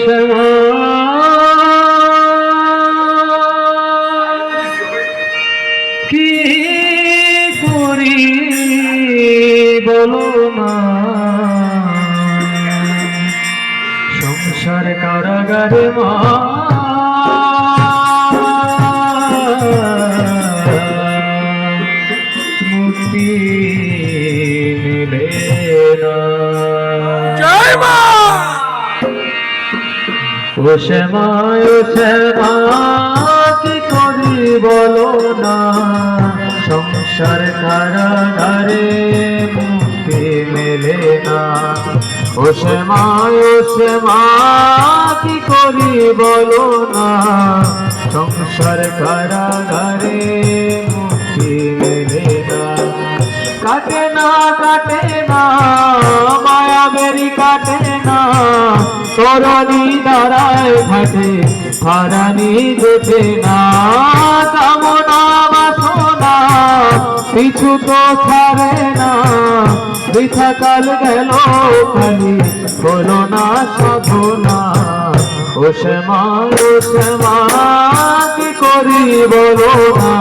শ্যামা কি করি বলো না, সংসার কারাগারে মা মুক্তি মিলে না। জয় মা। ও শ্যামা ও শ্যামা কি করি বলো না, সংসার কারাগারে মুক্তি মেলে না। ও শ্যামা কি করি বলো না, সংসার কারাগারে মুক্তি মেলে না। কাটে না মায়া বেরি কাটে না, তরণী দাঁড়ায় ঘাটে হারানি যেতে না। কামনা বাসনা পিছু তো ছাড়ে না, বৃথা কাল গেল খালি হলো না সাধনা। ও শ্যামা কি করি বলো না,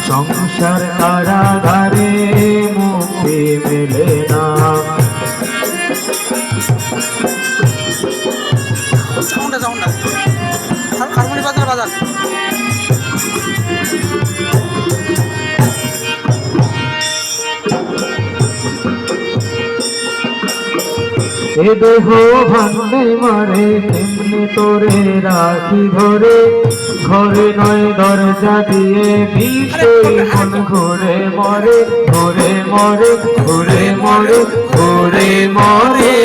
সংসার কারাগারে মুক্তি মেলে না। হারমোনি বাজার এ দেহ ভাঙে মারে তেমনি তোরে রাখি ধরে, ঘরে নয় দরজা দিয়ে বিষয় মন ঘুরে মরে ঘুরে মরে ঘুরে মরে ঘুরে মরে।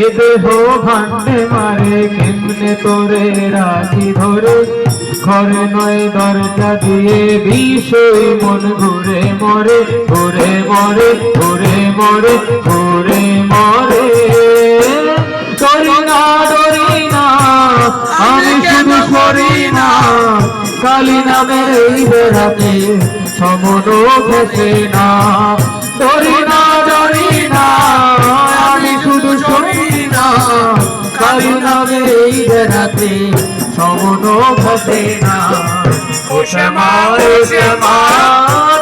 এ দেহ ভাঙে মারে কেমনে তোরে রাখি ধরে, ঘরে নয় দরজা দিয়ে বিষয় মন ঘুরে মরে ঘুরে মরে ঘুরে মরে ঘুরে মরে। ডরি না আমি শুধু সরি না, কালী নামের এই বেড়াতে সমন ঘেসে না। ডরি না আমি শুধু সরি না, কালী নামের এই বেড়াতে সমন ঘেসে না। ও শ্যামা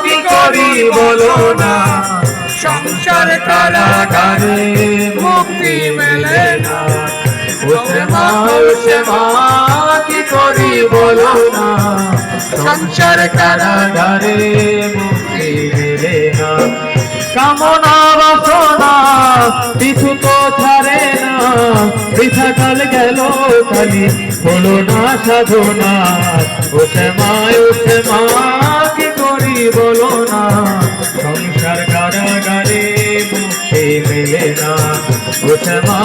কি করি বলো না, সংসার কারাগারে মুক্তি মেলে না। ও শ্যামা কি করি বলো না, সংসার কারাগারে মুক্তি মেলে না। কামনা বাসনা পিছু তো ছাড়ে না, বৃথা কাল গেল খালি হলো না সাধনা। ও শ্যামা কি করি বলো না, সংসার কারাগারে মুক্তি মেলে না। ও শ্যামা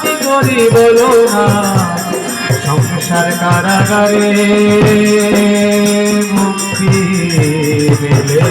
কি করি বলো না, সংসার কারাগারে মুক্তি মেলে